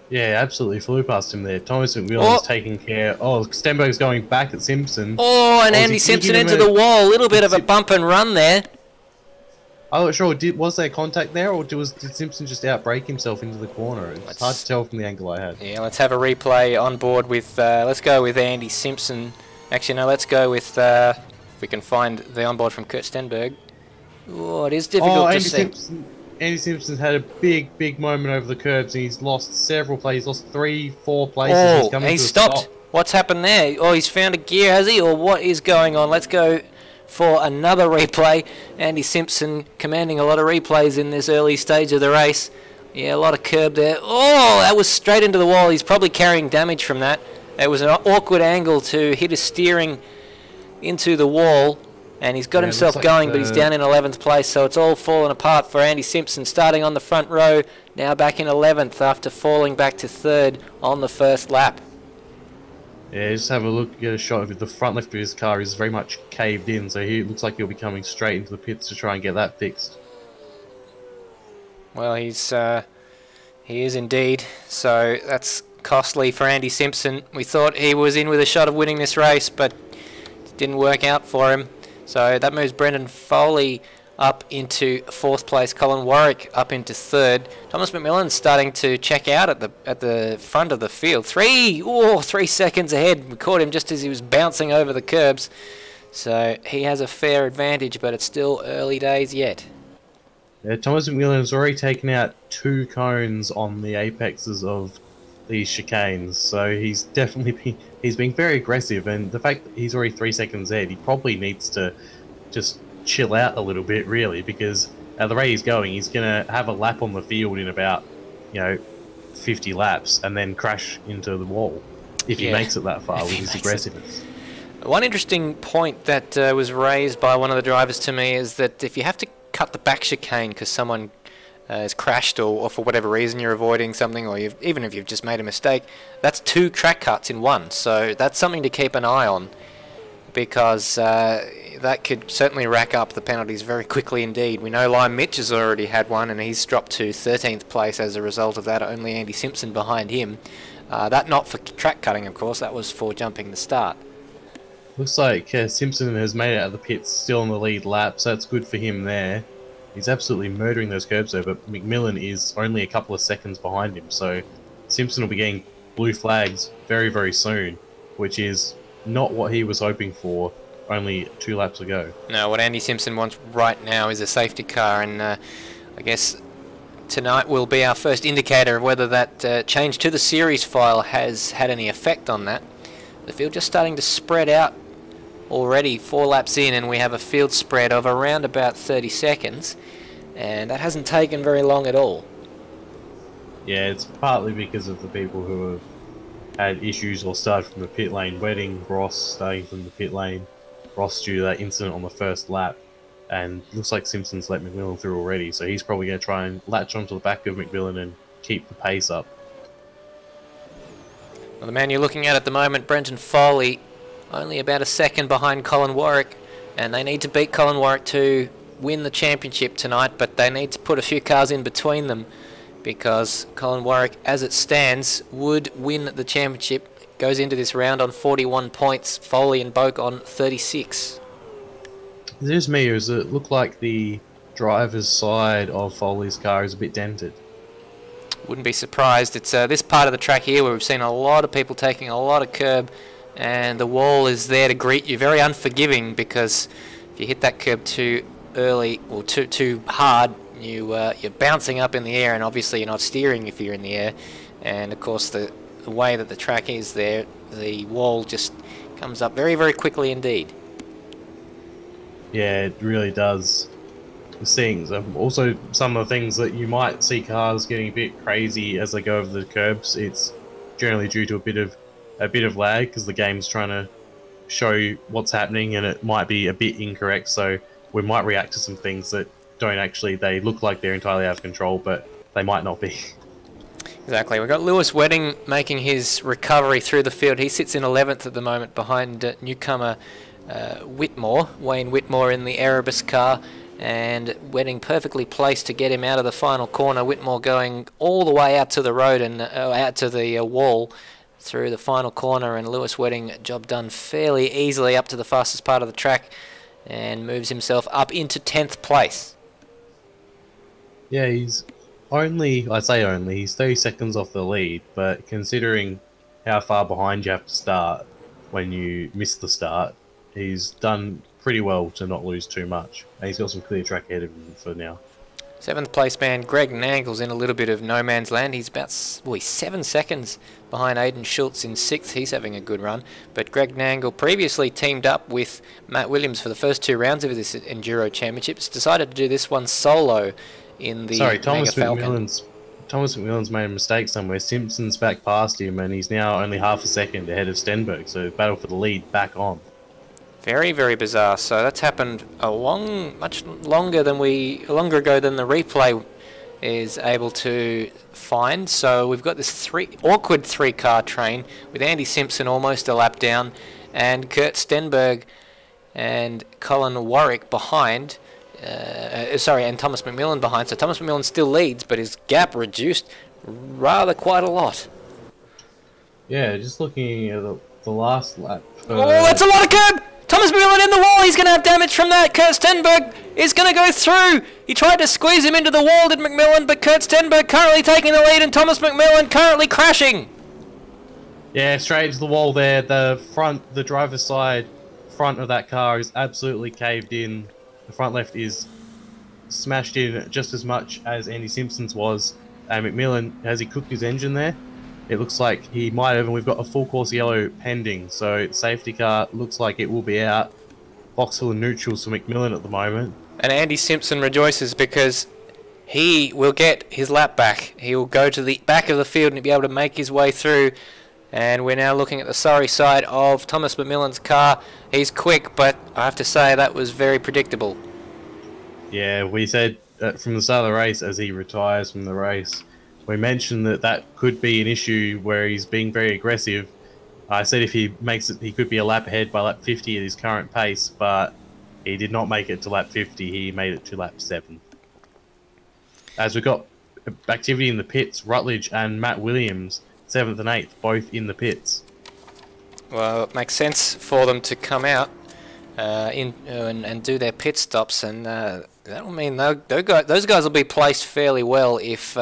Yeah, absolutely flew past him there. Thomas McMillan's taking care. Oh, Stenberg's going back at Simpson. Oh, and Andy Simpson into the wall. A little bit of a bump and run there. I'm not sure. Was there contact there, or did Simpson just outbrake himself into the corner? It's hard to tell from the angle I had. Yeah, let's have a replay on board with. Let's go with Andy Simpson. Actually, no. Let's go with. If we can find the onboard from Kurt Stenberg. Oh, it is difficult to see. Andy Simpson's had a big moment over the curbs, and he's lost several places. He's lost 3-4 places. Oh, he's stopped. What's happened there? Oh, he's found a gear, has he? Or what is going on? Let's go for another replay. Andy Simpson commanding a lot of replays in this early stage of the race. Yeah, a lot of curb there. Oh, that was straight into the wall. He's probably carrying damage from that. It was an awkward angle to hit his steering into the wall. And he's got himself going, but he's down in 11th place, so it's all fallen apart for Andy Simpson, starting on the front row, now back in 11th after falling back to 3rd on the first lap. Yeah, just have a look, get a shot of it. The front left of his car is very much caved in, so he looks like he'll be coming straight into the pits to try and get that fixed. Well, he is indeed, so that's costly for Andy Simpson. We thought he was in with a shot of winning this race, but it didn't work out for him. So that moves Brendan Foley up into 4th place, Colin Warwick up into 3rd. Thomas McMillan starting to check out at the front of the field. 3 seconds ahead. We caught him just as he was bouncing over the curbs. So he has a fair advantage, but it's still early days yet. Yeah, Thomas McMillan has already taken out 2 cones on the apexes of these chicanes, so he's definitely been very aggressive, and the fact that he's already 3 seconds ahead, he probably needs to just chill out a little bit, really, because at the rate he's going, he's going to have a lap on the field in about 50 laps and then crash into the wall if he makes it that far with his aggressiveness. One interesting point that was raised by one of the drivers to me is that if you have to cut the back chicane because someone has crashed or for whatever reason you're avoiding something, or even if you've just made a mistake, that's 2 track cuts in one. So that's something to keep an eye on, because that could certainly rack up the penalties very quickly indeed. We know Liam Mitch has already had one, and he's dropped to 13th place as a result of that. Only Andy Simpson behind him. That not for track cutting, of course. That was for jumping the start. Looks like Simpson has made it out of the pits, still in the lead lap, so that's good for him there. He's absolutely murdering those curbs there, but McMillan is only a couple of seconds behind him, so Simpson will be getting blue flags very, very soon, which is not what he was hoping for only 2 laps ago. No, what Andy Simpson wants right now is a safety car, and I guess tonight will be our first indicator of whether that change to the series file has had any effect on that. The field just starting to spread out already, 4 laps in, and we have a field spread of around about 30 seconds, and that hasn't taken very long at all. Yeah, it's partly because of the people who have had issues or started from the pit lane. Wedding, Ross starting from the pit lane, Ross due to that incident on the first lap, and looks like Simpson's let McMillan through already, so he's probably going to try and latch onto the back of McMillan and keep the pace up. Well, the man you're looking at the moment, Brenton Foley, only about a second behind Colin Warwick, and they need to beat Colin Warwick to win the championship tonight, but they need to put a few cars in between them, because Colin Warwick, as it stands, would win the championship. Goes into this round on 41 points, Foley and Boak on 36. There's me, does it look like the driver's side of Foley's car is a bit dented. Wouldn't be surprised. It's this part of the track here where we've seen a lot of people taking a lot of curb, and the wall is there to greet you. Very unforgiving, because if you hit that curb too early or too hard, you're bouncing up in the air, and obviously you're not steering if you're in the air. And of course the way that the track is there, the wall just comes up very, very quickly indeed. Yeah, it really does. Things. Also, some of the things that you might see cars getting a bit crazy as they go over the curbs. It's generally due to a bit of lag, because the game's trying to show you what's happening, and it might be a bit incorrect. So we might react to some things that don't actually. They look like they're entirely out of control, but they might not be. Exactly. We've got Lewis Wedding making his recovery through the field. He sits in 11th at the moment behind newcomer Wayne Whitmore in the Erebus car. And Wedding perfectly placed to get him out of the final corner. Whitmore going all the way out to the road and out to the wall through the final corner, and Lewis Wedding, job done fairly easily up to the fastest part of the track and moves himself up into 10th place. Yeah, he's only, I say only, he's 30 seconds off the lead, but considering how far behind you have to start when you miss the start, he's done pretty well to not lose too much, and he's got some clear track ahead of him for now. 7th place man Greg Nangle's in a little bit of no man's land. He's about 7 seconds behind Aidan Schultz in 6th. He's having a good run, but Greg Nangle previously teamed up with Matt Williams for the first 2 rounds of this Enduro Championships. Decided to do this one solo in the Thomas McMillan's made a mistake somewhere. Simpson's back past him, and he's now only half a second ahead of Stenberg, so battle for the lead back on. Very, very bizarre. So that's happened much longer ago than the replay is able to find. So we've got this awkward 3-car train with Andy Simpson almost a lap down, and Kurt Stenberg and Colin Warwick behind. And Thomas McMillan behind. So Thomas McMillan still leads, but his gap reduced quite a lot. Yeah, just looking at the last lap. Oh, that's a lot of curb! Thomas McMillan in the wall. He's going to have damage from that. Kurt Stenberg is going to go through. He tried to squeeze him into the wall, did McMillan, but Kurt Stenberg currently taking the lead, and Thomas McMillan currently crashing. Yeah, straight into the wall there. The driver's side front of that car is absolutely caved in. The front left is smashed in just as much as Andy Simpson's was. And McMillan, has he cooked his engine there? It looks like he might have, and we've got a full course yellow pending. So the safety car looks like it will be out. Vauxhall and neutrals for McMillan at the moment. And Andy Simpson rejoices because he will get his lap back. He will go to the back of the field and be able to make his way through. And we're now looking at the Surrey side of Thomas McMillan's car. He's quick, but I have to say that was very predictable. Yeah, we said from the start of the race, as he retires from the race, we mentioned that could be an issue where he's being very aggressive. I said if he makes it, he could be a lap ahead by lap 50 at his current pace, but he did not make it to lap 50. He made it to lap 7. As we've got activity in the pits, Rutledge and Matt Williams, 7th and 8th, both in the pits. Well, it makes sense for them to come out and do their pit stops, and that will mean those guys will be placed fairly well if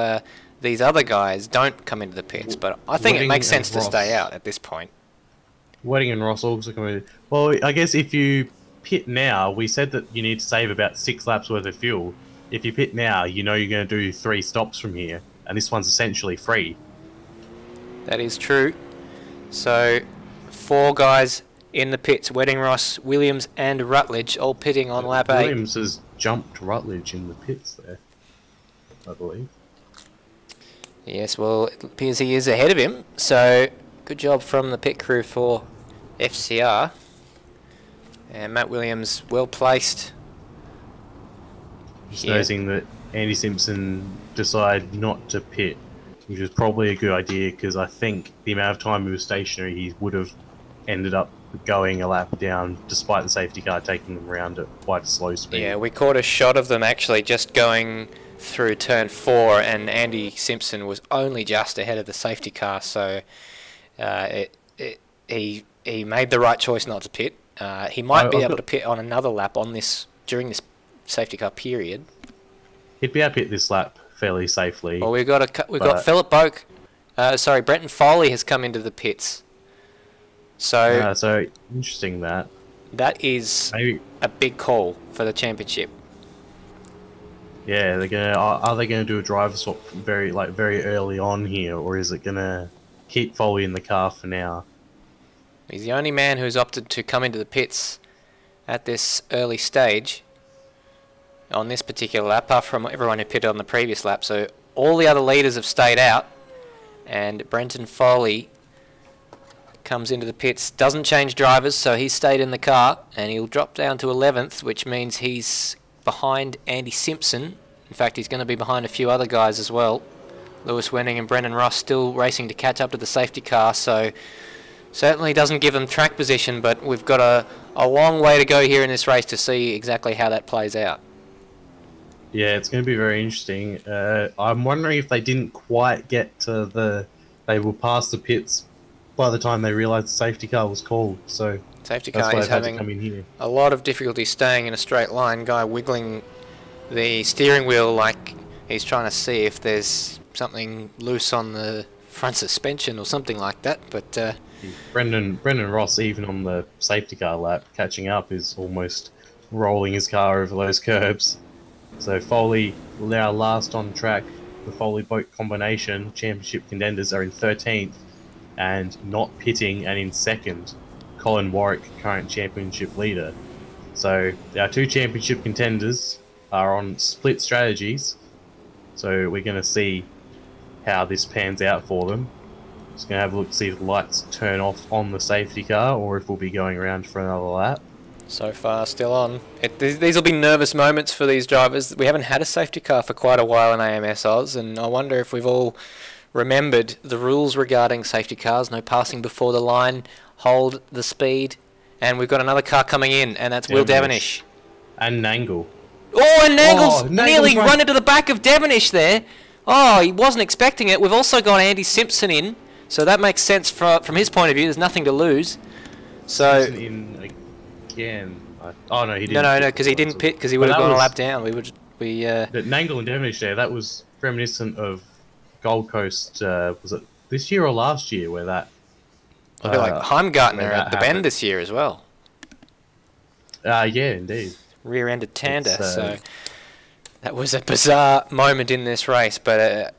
these other guys don't come into the pits. But I think it makes sense to stay out at this point. Wedding and Ross also come in. Well, I guess if you pit now, we said that you need to save about 6 laps worth of fuel. If you pit now, you know you're going to do 3 stops from here, and this one's essentially free. That is true. So 4 guys in the pits: Wedding, Ross, Williams and Rutledge, all pitting on lap 8. Williams has jumped Rutledge in the pits there, I believe. Yes, well, it appears he is ahead of him. So good job from the pit crew for FCR. And Matt Williams well placed. Just noticing that Andy Simpson decided not to pit, which was probably a good idea, because I think the amount of time he was stationary, he would have ended up going a lap down, despite the safety car taking them around at quite a slow speed. Yeah, we caught a shot of them actually just going through turn 4, and Andy Simpson was only just ahead of the safety car, so he made the right choice not to pit. He might be able to pit on another lap on this during this safety car period. He'd be able to hit this lap fairly safely. Well, we've got Phillip Boak. Sorry, Brenton Foley has come into the pits. So so interesting that. That is Maybe. a big call for the championship. Yeah, they're gonna. Are they gonna do a driver swap very early on here, or is it gonna keep Foley in the car for now? He's the only man who's opted to come into the pits at this early stage on this particular lap, apart from everyone who pitted on the previous lap. So all the other leaders have stayed out, and Brenton Foley comes into the pits. Doesn't change drivers, so he's stayed in the car, and he'll drop down to 11th, which means he's behind Andy Simpson. In fact, he's going to be behind a few other guys as well. Lewis Wenning and Brendan Ross still racing to catch up to the safety car, so certainly doesn't give them track position, but we've got a long way to go here in this race to see exactly how that plays out. Yeah, it's going to be very interesting. I'm wondering if they didn't quite get to they were past the pits by the time they realised the safety car was called. So safety that's car why is they've had to having come in here. a lot of difficulty staying in a straight line. Guy wiggling the steering wheel like he's trying to see if there's something loose on the front suspension or something like that. But Brendan Ross, even on the safety car lap, catching up, is almost rolling his car over those curbs. So Foley now last on track. The Foley-Boak combination championship contenders are in 13th and not pitting, and in 2nd, Colin Warwick, current championship leader. So our 2 championship contenders are on split strategies. So we're going to see how this pans out for them. Just going to have a look to see if the lights turn off on the safety car or if we'll be going around for another lap. so far still on. These will be nervous moments for these drivers. We haven't had a safety car for quite a while in AMS Oz, and I wonder if we've all remembered the rules regarding safety cars. No passing before the line, hold the speed, and we've got another car coming in, and that's Will Devenish. And Nangle. Oh, and Nagle's nearly right. run into the back of Devenish there. Oh, he wasn't expecting it. We've also got Andy Simpson in, so that makes sense from his point of view. There's nothing to lose. So Simpson in again. Oh no, he didn't. No, because he didn't pit because he would have gone a lap down. But Nangle and Devenish there. That was reminiscent of Gold Coast. Was it this year or last year where that? A bit like Heimgartner at the Bend this year as well. Yeah, indeed. Rear-ended Tander, so that was a bizarre moment in this race, but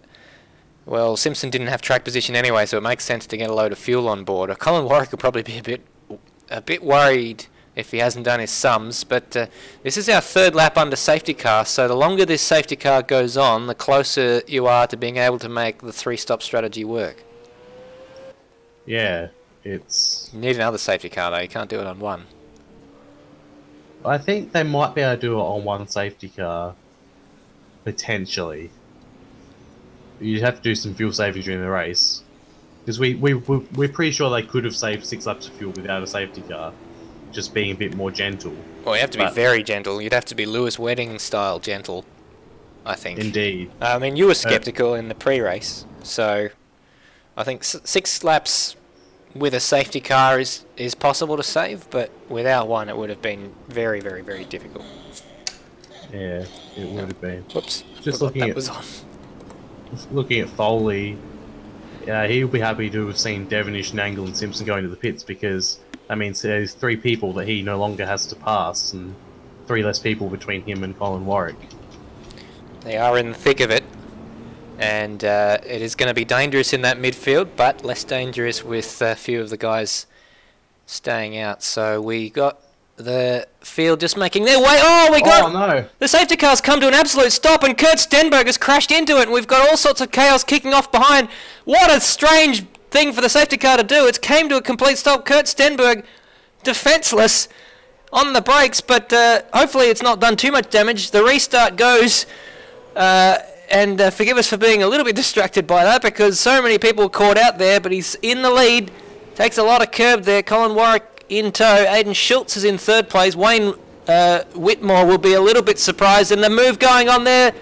well, Simpson didn't have track position anyway, so it makes sense to get a load of fuel on board. Colin Warwick will probably be a bit worried if he hasn't done his sums, but this is our 3rd lap under safety car, so the longer this safety car goes on, the closer you are to being able to make the 3-stop strategy work. Yeah, it's... You need another safety car though, you can't do it on one. I think they might be able to do it on one safety car, potentially. You'd have to do some fuel saving during the race, because we're pretty sure they could have saved 6 laps of fuel without a safety car, just being a bit more gentle. Well, you have to be very gentle. You'd have to be Lewis Wedding style gentle, I think. Indeed. I mean, you were sceptical in the pre-race, so I think 6 laps with a safety car is possible to save, but without one it would have been very, very, very difficult. Yeah, it would have been. Whoops. Just looking at Foley, he'll be happy to have seen Devenish, Nangle and Simpson going to the pits, because that means there's 3 people that he no longer has to pass, and 3 less people between him and Colin Warwick. They are in the thick of it, and it is going to be dangerous in that midfield, but less dangerous with a few of the guys staying out. So we got the field just making their way. Oh, we got... Oh, no. The safety car's come to an absolute stop, and Kurt Stenberg has crashed into it, and we've got all sorts of chaos kicking off behind. What a strange thing for the safety car to do. It came to a complete stop. Kurt Stenberg, defenceless on the brakes, but hopefully it's not done too much damage. The restart goes... and forgive us for being a little bit distracted by that, because so many people caught out there, but he's in the lead. Takes a lot of curb there. Colin Warwick in tow. Aidan Schultz is in 3rd place. Wayne Whitmore will be a little bit surprised. And the move going on there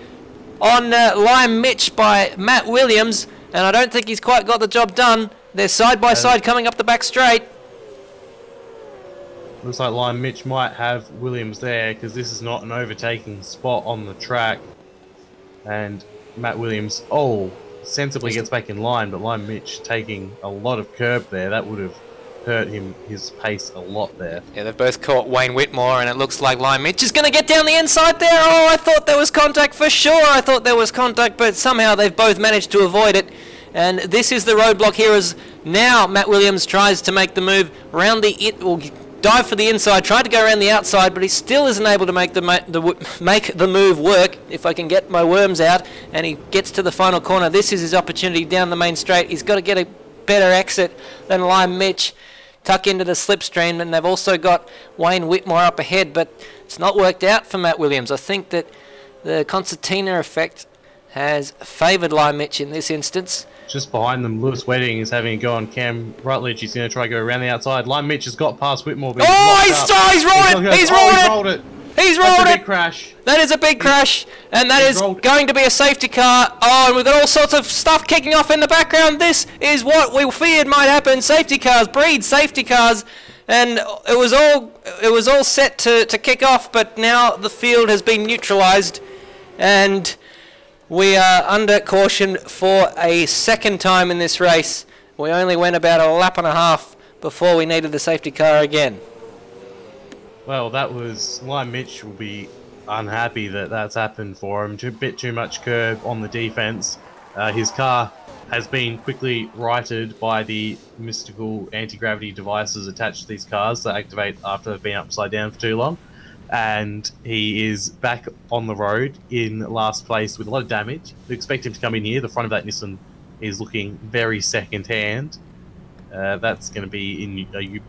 on Lime Mitch by Matt Williams, and I don't think he's quite got the job done. They're side by side coming up the back straight. Looks like Line Mitch might have Williams there because this is not an overtaking spot on the track. And Matt Williams, sensibly gets back in line, but Line Mitch taking a lot of curb there. That would have hurt his pace a lot there. Yeah, they've both caught Wayne Whitmore, and it looks like Line Mitch is going to get down the inside there. Oh, I thought there was contact for sure. I thought there was contact, but somehow they've both managed to avoid it. And this is the roadblock here as now Matt Williams tries to make the move around dive for the inside, tried to go around the outside, but he still isn't able to make the move work, if I can get my worms out, and he gets to the final corner. This is his opportunity down the main straight. He's got to get a better exit than Line Mitch, tuck into the slipstream, and they've also got Wayne Whitmore up ahead, but it's not worked out for Matt Williams. I think that the concertina effect has favoured Line Mitch in this instance. Just behind them, Lewis Wedding is having a go on Cam Rutledge. He's going to try to go around the outside. Line Mitch has got past Whitmore. But he's rolled it! He's rolled it! He's rolled it! That's a big crash. That is a big crash, and that is going to be a safety car. Oh, and we've got all sorts of stuff kicking off in the background. This is what we feared might happen. Safety cars breed safety cars, and it was all set to kick off, but now the field has been neutralised, and we are under caution for a second time in this race. We only went about a lap and a half before we needed the safety car again. Well, that was... Line Mitch will be unhappy that that's happened for him. A bit too much curb on the defence. His car has been quickly righted by the mystical anti-gravity devices attached to these cars that activate after they've been upside down for too long. And he is back on the road in last place with a lot of damage. We expect him to come in here. The front of that Nissan is looking very second-hand. That's going to be in